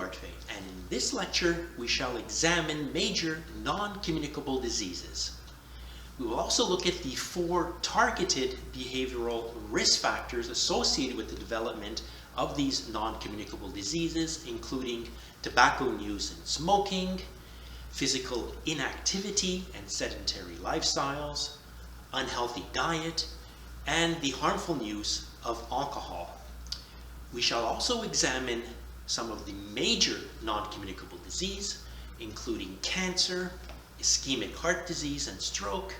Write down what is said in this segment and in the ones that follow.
Bartfay, and in this lecture we shall examine major non-communicable diseases. We will also look at the 4 targeted behavioral risk factors associated with the development of these non-communicable diseases, including tobacco use and smoking, physical inactivity and sedentary lifestyles, unhealthy diet, and the harmful use of alcohol. We shall also examine some of the major non-communicable disease, including cancer, ischemic heart disease and stroke,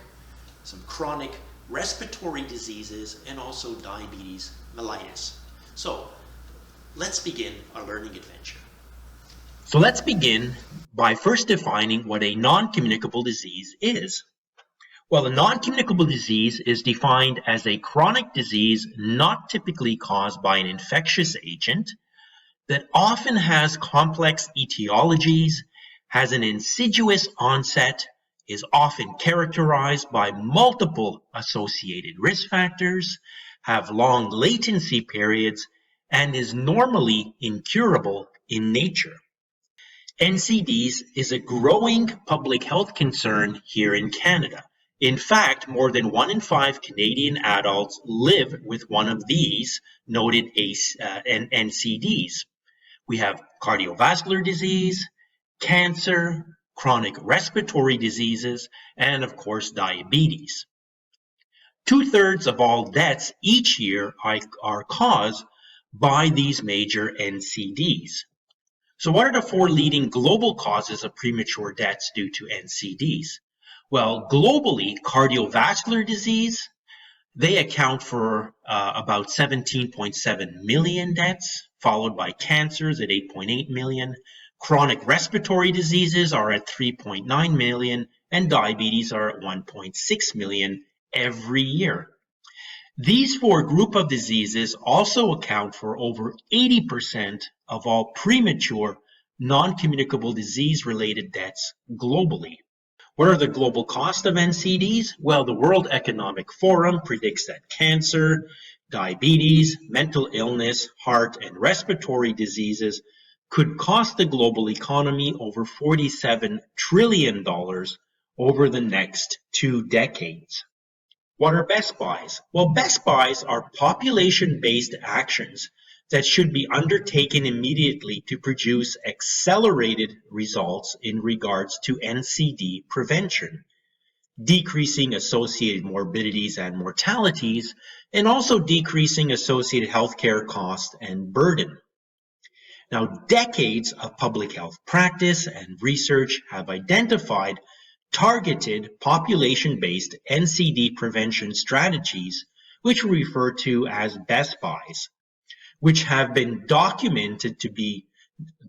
some chronic respiratory diseases, and also diabetes mellitus. So let's begin our learning adventure. So let's begin by first defining what a non-communicable disease is. Well, a non-communicable disease is defined as a chronic disease not typically caused by an infectious agent that often has complex etiologies, has an insidious onset, is often characterized by multiple associated risk factors, have long latency periods, and is normally incurable in nature. NCDs is a growing public health concern here in Canada. In fact, more than 1 in 5 Canadian adults live with one of these noted NCDs. We have cardiovascular disease, cancer, chronic respiratory diseases, and of course diabetes. 2/3 of all deaths each year are caused by these major NCDs. So what are the 4 leading global causes of premature deaths due to NCDs? Well, globally, cardiovascular disease, they account for about 17.7 million deaths, followed by cancers at 8.8 million. Chronic respiratory diseases are at 3.9 million, and diabetes are at 1.6 million every year. These 4 group of diseases also account for over 80% of all premature non-communicable disease-related deaths globally. What are the global costs of NCDs? Well, the World Economic Forum predicts that cancer, diabetes, mental illness, heart, and respiratory diseases could cost the global economy over $47 trillion over the next 2 decades. What are Best Buys? Well, Best Buys are population-based actions that should be undertaken immediately to produce accelerated results in regards to NCD prevention, decreasing associated morbidities and mortalities, and also decreasing associated healthcare costs and burden. Now, decades of public health practice and research have identified targeted population-based NCD prevention strategies, which we refer to as Best Buys, which have been documented to be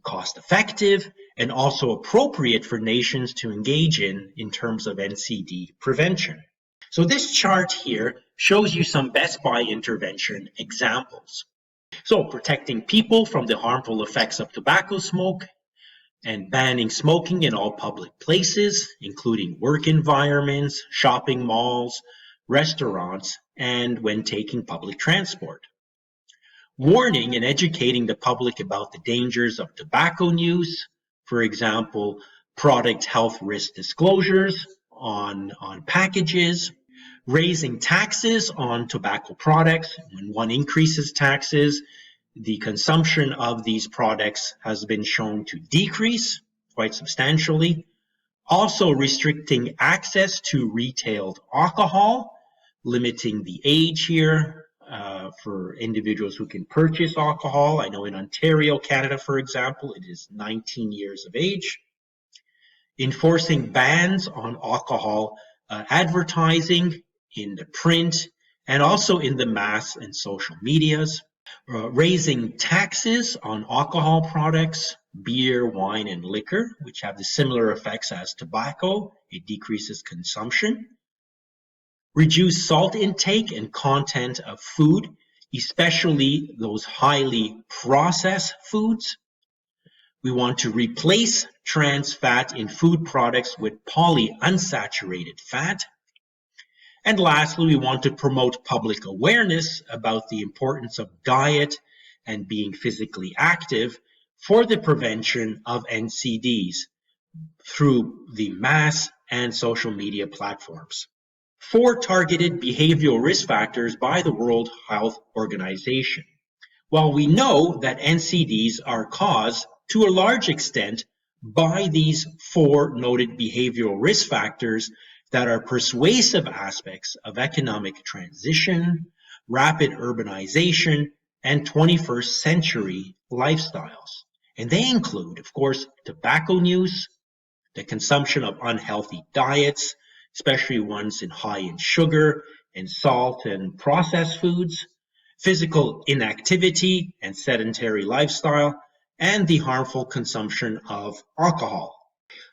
cost-effective and also appropriate for nations to engage in terms of NCD prevention. So this chart here shows you some Best Buy intervention examples. So protecting people from the harmful effects of tobacco smoke and banning smoking in all public places, including work environments, shopping malls, restaurants, and when taking public transport. Warning and educating the public about the dangers of tobacco use, for example, product health risk disclosures on packages, raising taxes on tobacco products. When one increases taxes, the consumption of these products has been shown to decrease quite substantially. Also restricting access to retailed alcohol, limiting the age here for individuals who can purchase alcohol. I know in Ontario, Canada, for example, it is 19 years of age. Enforcing bans on alcohol advertising in the print and also in the mass and social medias. Raising taxes on alcohol products, beer, wine, and liquor, which have the similar effects as tobacco. It decreases consumption. Reduce salt intake and content of food, especially those highly processed foods. We want to replace trans fat in food products with polyunsaturated fat. And lastly, we want to promote public awareness about the importance of diet and being physically active for the prevention of NCDs through the mass and social media platforms. 4 targeted behavioral risk factors by the World Health Organization. While we know that NCDs are caused to a large extent by these 4 noted behavioral risk factors that are persuasive aspects of economic transition, rapid urbanization, and 21st century lifestyles. And they include, of course, tobacco use, the consumption of unhealthy diets, especially ones high in sugar and salt and processed foods, physical inactivity and sedentary lifestyle, and the harmful consumption of alcohol.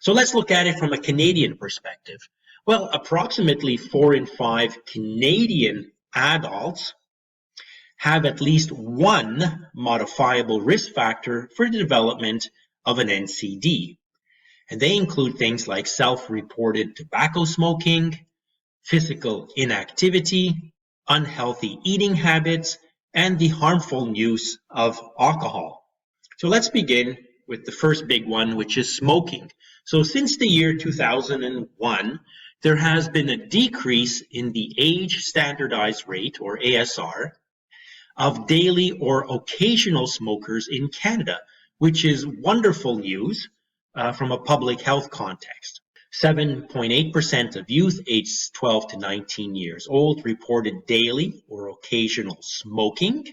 So let's look at it from a Canadian perspective. Well, approximately 4 in 5 Canadian adults have at least one modifiable risk factor for the development of an NCD. And they include things like self-reported tobacco smoking, physical inactivity, unhealthy eating habits, and the harmful use of alcohol. So let's begin with the first big one, which is smoking. So since the year 2001, there has been a decrease in the age standardized rate, or ASR, of daily or occasional smokers in Canada, which is wonderful news from a public health context. 7.8% of youth aged 12 to 19 years old reported daily or occasional smoking.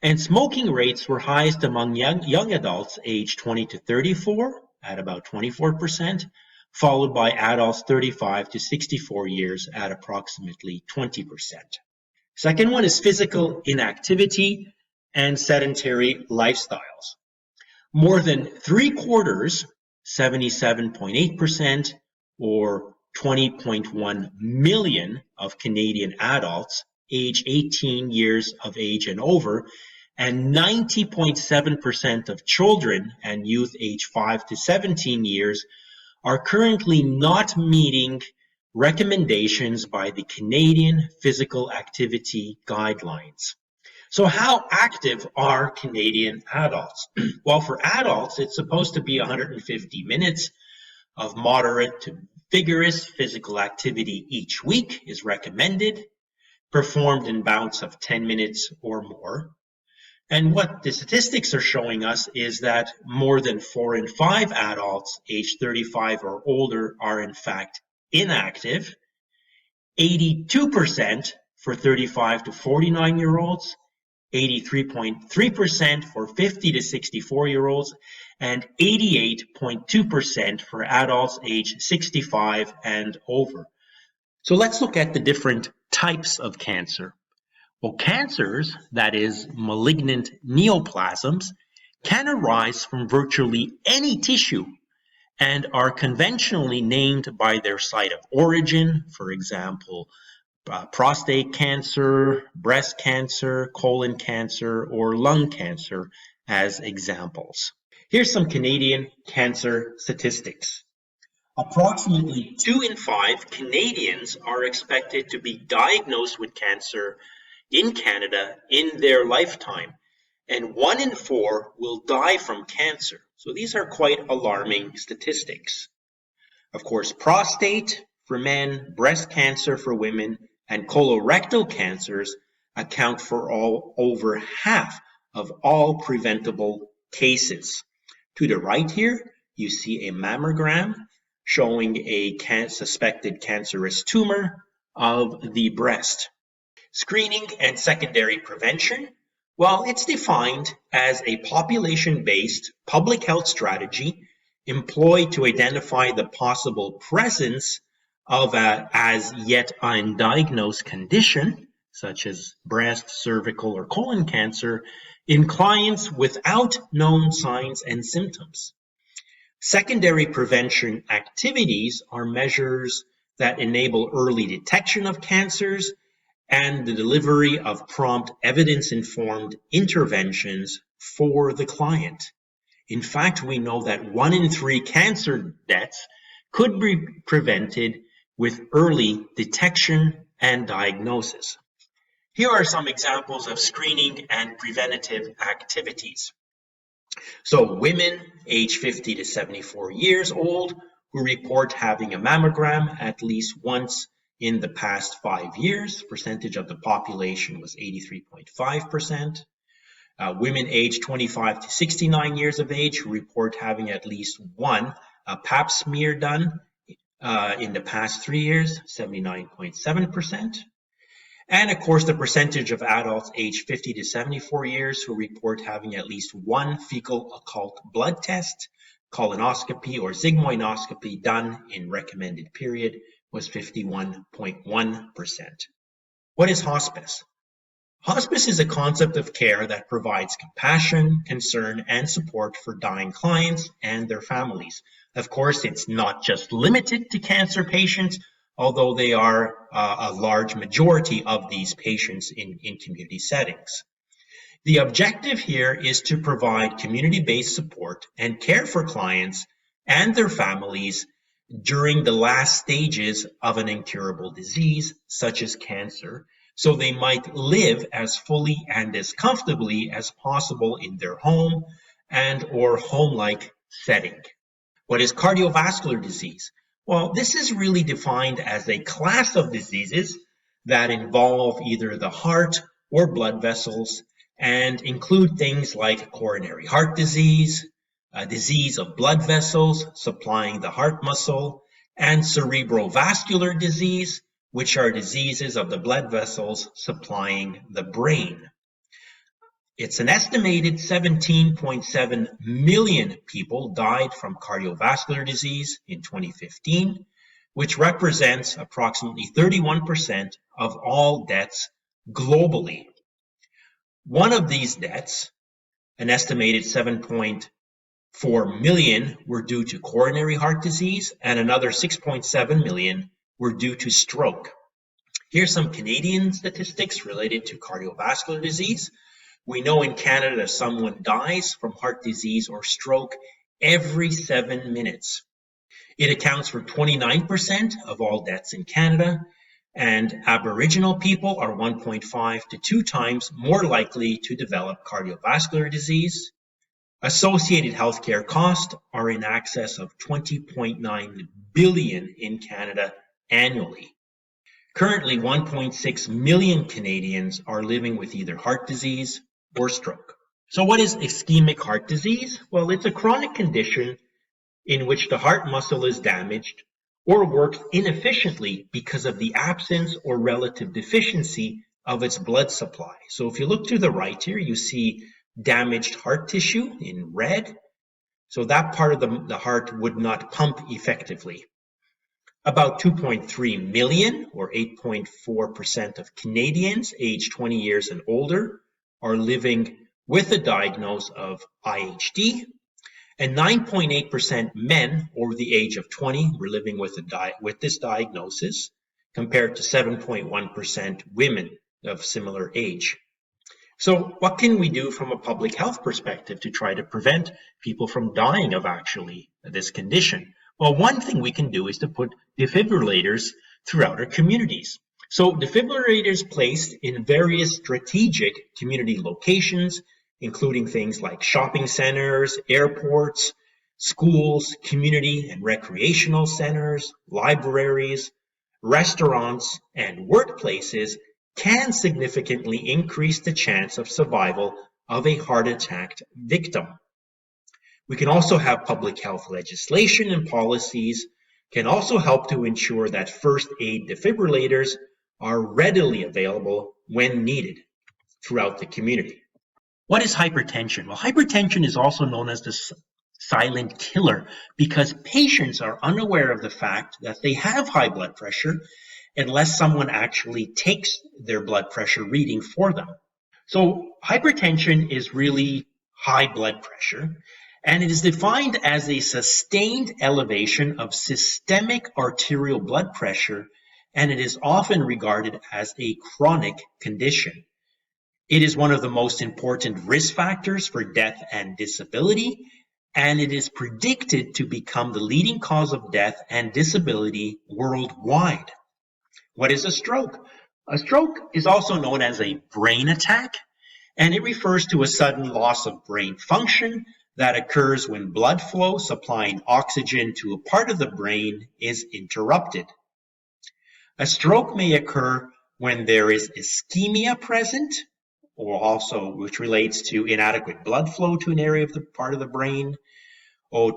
And smoking rates were highest among young adults aged 20 to 34 at about 24%, followed by adults 35 to 64 years at approximately 20%. Second one is physical inactivity and sedentary lifestyles. More than 3/4, 77.8%, or 20.1 million of Canadian adults age 18 years of age and over, and 90.7% of children and youth age 5 to 17 years are currently not meeting recommendations by the Canadian Physical Activity Guidelines. So how active are Canadian adults? Well, for adults, it's supposed to be 150 minutes of moderate to vigorous physical activity each week is recommended, performed in bouts of 10 minutes or more. And what the statistics are showing us is that more than 4 in 5 adults aged 35 or older are in fact inactive, 82% for 35 to 49-year-olds, 83.3% for 50 to 64-year-olds, and 88.2% for adults aged 65 and over. So let's look at the different types of cancer. Well, cancers, that is malignant neoplasms, can arise from virtually any tissue and are conventionally named by their site of origin, for example, prostate cancer, breast cancer, colon cancer, or lung cancer as examples. Here's some Canadian cancer statistics. Approximately 2 in 5 Canadians are expected to be diagnosed with cancer in Canada in their lifetime, and 1 in 4 will die from cancer. So these are quite alarming statistics. Of course, prostate for men, breast cancer for women, and colorectal cancers account for over half of all preventable cases. To the right here, you see a mammogram showing a suspected cancerous tumor of the breast. Screening and secondary prevention. Well, it's defined as a population-based public health strategy employed to identify the possible presence of a as yet undiagnosed condition, such as breast, cervical, or colon cancer, in clients without known signs and symptoms. Secondary prevention activities are measures that enable early detection of cancers and the delivery of prompt evidence-informed interventions for the client. In fact, we know that 1 in 3 cancer deaths could be prevented with early detection and diagnosis. Here are some examples of screening and preventative activities. So women age 50 to 74 years old who report having a mammogram at least once in the past 5 years, percentage of the population was 83.5%. Women aged 25 to 69 years of age who report having at least one pap smear done in the past 3 years, 79.7%. And of course, the percentage of adults aged 50 to 74 years who report having at least one fecal occult blood test, colonoscopy or sigmoidoscopy done in recommended period was 51.1%. What is hospice? Hospice is a concept of care that provides compassion, concern, and support for dying clients and their families. Of course, it's not just limited to cancer patients, although they are a large majority of these patients in community settings. The objective here is to provide community-based support and care for clients and their families during the last stages of an incurable disease, such as cancer, so they might live as fully and as comfortably as possible in their home and or home-like setting. What is cardiovascular disease? Well, this is really defined as a class of diseases that involve either the heart or blood vessels and include things like coronary heart disease, a disease of blood vessels supplying the heart muscle, and cerebrovascular disease, which are diseases of the blood vessels supplying the brain. It's an estimated 17.7 million people died from cardiovascular disease in 2015, which represents approximately 31% of all deaths globally. One of these deaths, an estimated 7.4 million, were due to coronary heart disease, and another 6.7 million were due to stroke. Here's some Canadian statistics related to cardiovascular disease. We know in Canada someone dies from heart disease or stroke every 7 minutes. It accounts for 29% of all deaths in Canada, and Aboriginal people are 1.5 to 2 times more likely to develop cardiovascular disease. Associated healthcare costs are in excess of $20.9 billion in Canada annually. Currently, 1.6 million Canadians are living with either heart disease or stroke. So what is ischemic heart disease? Well, it's a chronic condition in which the heart muscle is damaged or works inefficiently because of the absence or relative deficiency of its blood supply. So if you look to the right here, you see damaged heart tissue in red. So that part of the heart would not pump effectively. About 2.3 million, or 8.4% of Canadians aged 20 years and older, are living with a diagnosis of IHD, and 9.8% men over the age of 20 were living with this diagnosis, compared to 7.1% women of similar age. So what can we do from a public health perspective to try to prevent people from dying of actually this condition? Well, one thing we can do is to put defibrillators throughout our communities. So defibrillators placed in various strategic community locations, including things like shopping centers, airports, schools, community and recreational centers, libraries, restaurants, and workplaces, can significantly increase the chance of survival of a heart attack victim. We can also have public health legislation and policies can also help to ensure that first aid defibrillators are readily available when needed throughout the community. What is hypertension? Well, hypertension is also known as the silent killer because patients are unaware of the fact that they have high blood pressure unless someone actually takes their blood pressure reading for them. So hypertension is really high blood pressure, and it is defined as a sustained elevation of systemic arterial blood pressure, and it is often regarded as a chronic condition. It is one of the most important risk factors for death and disability, and it is predicted to become the leading cause of death and disability worldwide. What is a stroke? A stroke is also known as a brain attack, and it refers to a sudden loss of brain function that occurs when blood flow supplying oxygen to a part of the brain is interrupted. A stroke may occur when there is ischemia present, or also which relates to inadequate blood flow to an area of the part of the brain, or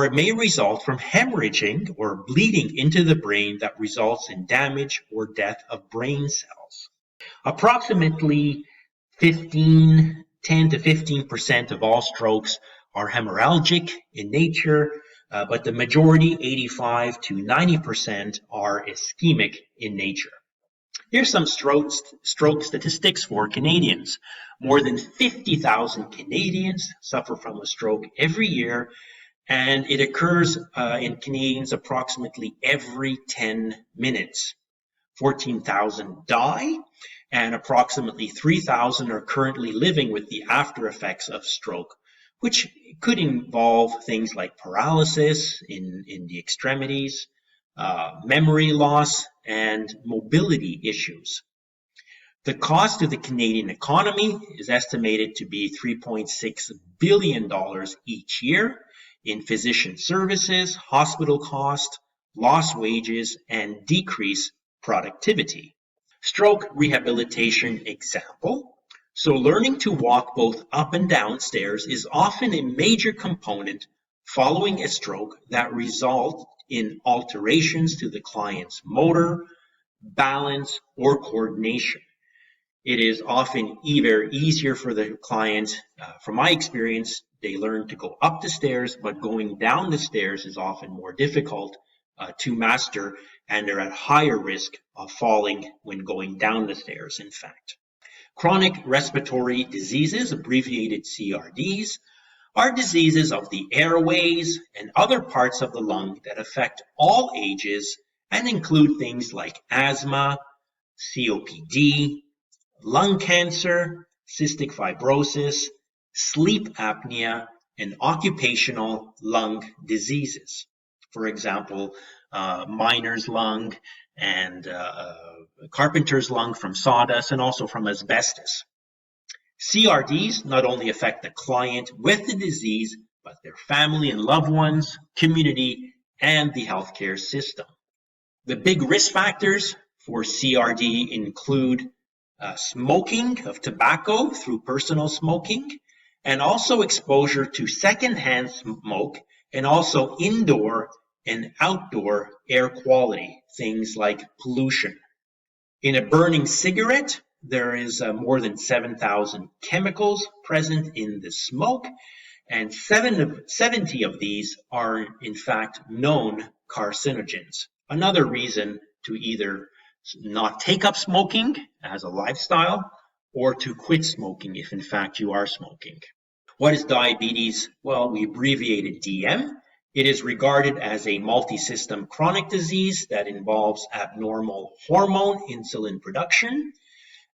it may result from hemorrhaging or bleeding into the brain that results in damage or death of brain cells. Approximately 10 to 15% of all strokes are hemorrhagic in nature, but the majority, 85 to 90%, are ischemic in nature. Here's some stroke statistics for Canadians. More than 50,000 Canadians suffer from a stroke every year, and it occurs in Canadians approximately every 10 minutes. 14,000 die, and approximately 3,000 are currently living with the after effects of stroke, which could involve things like paralysis in the extremities, memory loss, and mobility issues. The cost to the Canadian economy is estimated to be $3.6 billion each year in physician services, hospital cost, lost wages, and decreased productivity. Stroke rehabilitation example. So learning to walk both up and down stairs is often a major component following a stroke that result in alterations to the client's motor, balance, or coordination. It is often either easier for the client. From my experience, they learn to go up the stairs, but going down the stairs is often more difficult to master, and they're at higher risk of falling when going down the stairs, in fact. Chronic respiratory diseases, abbreviated CRDs, are diseases of the airways and other parts of the lung that affect all ages and include things like asthma, COPD, lung cancer, cystic fibrosis, sleep apnea, and occupational lung diseases. For example, miner's lung and carpenter's lung from sawdust and also from asbestos. CRDs not only affect the client with the disease, but their family and loved ones, community, and the healthcare system. The big risk factors for CRD include smoking of tobacco through personal smoking, and also exposure to secondhand smoke, and also indoor and outdoor air quality, things like pollution. In a burning cigarette, there is more than 7,000 chemicals present in the smoke, and 70 of these are in fact known carcinogens. Another reason to either not take up smoking as a lifestyle or to quit smoking if in fact you are smoking. What is diabetes? Well, we abbreviate it DM. It is regarded as a multi-system chronic disease that involves abnormal hormone insulin production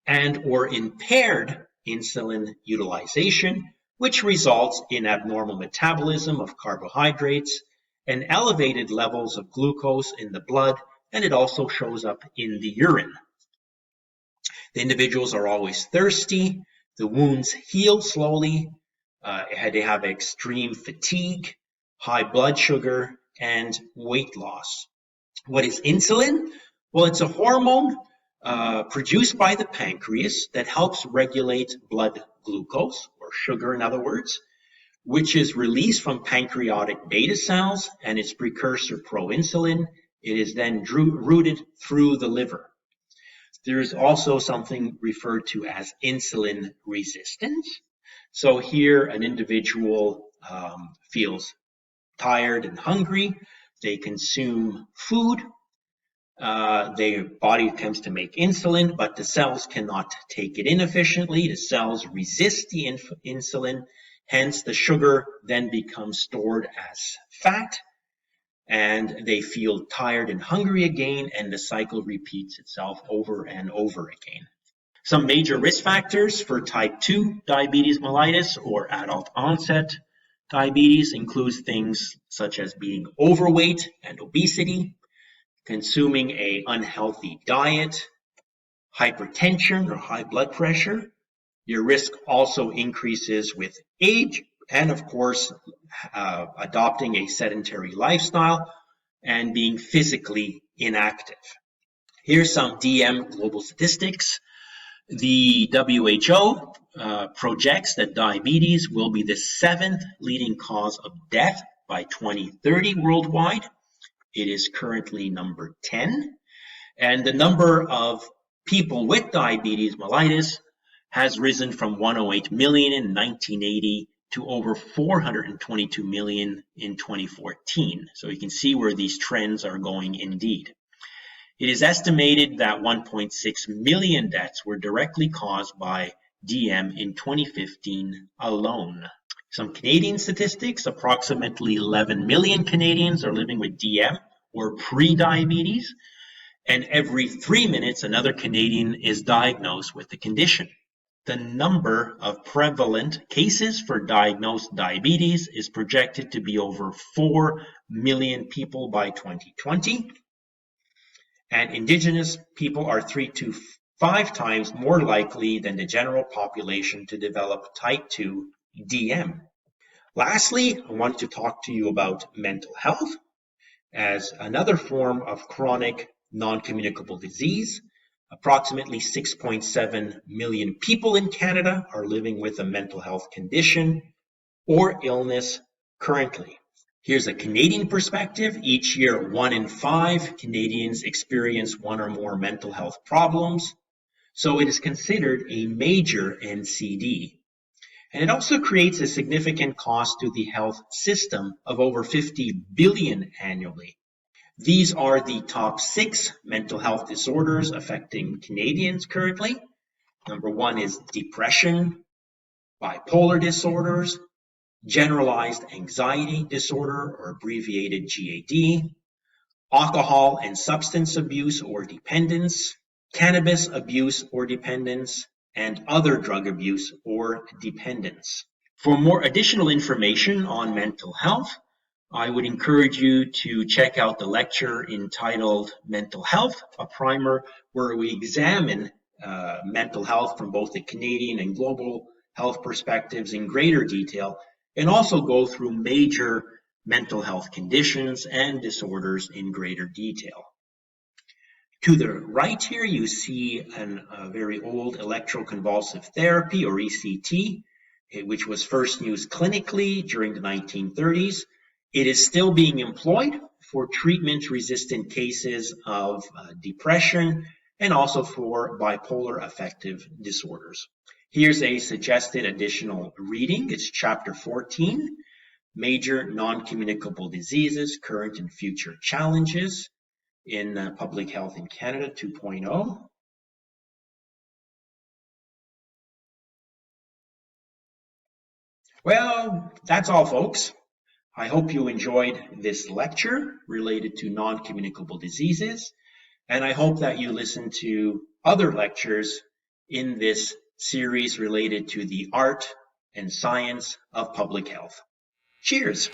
and or impaired insulin utilization, which results in abnormal metabolism of carbohydrates and elevated levels of glucose in the blood, and it also shows up in the urine. The individuals are always thirsty, the wounds heal slowly, they have extreme fatigue, high blood sugar, and weight loss. What is insulin? Well, it's a hormone produced by the pancreas that helps regulate blood glucose, or sugar in other words, which is released from pancreatic beta cells and its precursor proinsulin. It is then routed through the liver. There is also something referred to as insulin resistance. So here an individual feels tired and hungry. They consume food. Their body attempts to make insulin, but the cells cannot take it in efficiently. The cells resist the insulin. Hence, the sugar then becomes stored as fat, and they feel tired and hungry again, and the cycle repeats itself over and over again. Some major risk factors for type 2 diabetes mellitus or adult onset diabetes includes things such as being overweight and obesity, consuming an unhealthy diet, hypertension or high blood pressure. Your risk also increases with age and of course, adopting a sedentary lifestyle and being physically inactive. Here's some DM global statistics. The WHO projects that diabetes will be the 7th leading cause of death by 2030 worldwide. It is currently number 10. And the number of people with diabetes mellitus has risen from 108 million in 1980 to over 422 million in 2014. So you can see where these trends are going indeed. It is estimated that 1.6 million deaths were directly caused by DM in 2015 alone. Some Canadian statistics, approximately 11 million Canadians are living with DM or pre-diabetes, and every 3 minutes another Canadian is diagnosed with the condition. The number of prevalent cases for diagnosed diabetes is projected to be over 4 million people by 2020. And Indigenous people are 3 to 5 times more likely than the general population to develop type 2 DM. Lastly, I want to talk to you about mental health as another form of chronic non-communicable disease. Approximately 6.7 million people in Canada are living with a mental health condition or illness currently. Here's a Canadian perspective. Each year, 1 in 5 Canadians experience one or more mental health problems. So it is considered a major NCD. And it also creates a significant cost to the health system of over 50 billion annually. These are the top 6 mental health disorders affecting Canadians currently. Number 1 is depression, bipolar disorders, generalized anxiety disorder, or abbreviated GAD, alcohol and substance abuse or dependence, cannabis abuse or dependence, and other drug abuse or dependence. For more additional information on mental health, I would encourage you to check out the lecture entitled Mental Health, a primer where we examine mental health from both the Canadian and global health perspectives in greater detail, and also go through major mental health conditions and disorders in greater detail. To the right here, you see a very old electroconvulsive therapy, or ECT, which was first used clinically during the 1930s. It is still being employed for treatment-resistant cases of depression and also for bipolar affective disorders. Here's a suggested additional reading. It's chapter 14, Major Non-Communicable Diseases, Current and Future Challenges in Public Health in Canada 2.0. Well, that's all, folks. I hope you enjoyed this lecture related to non-communicable diseases, and I hope that you listen to other lectures in this series related to the art and science of public health. Cheers!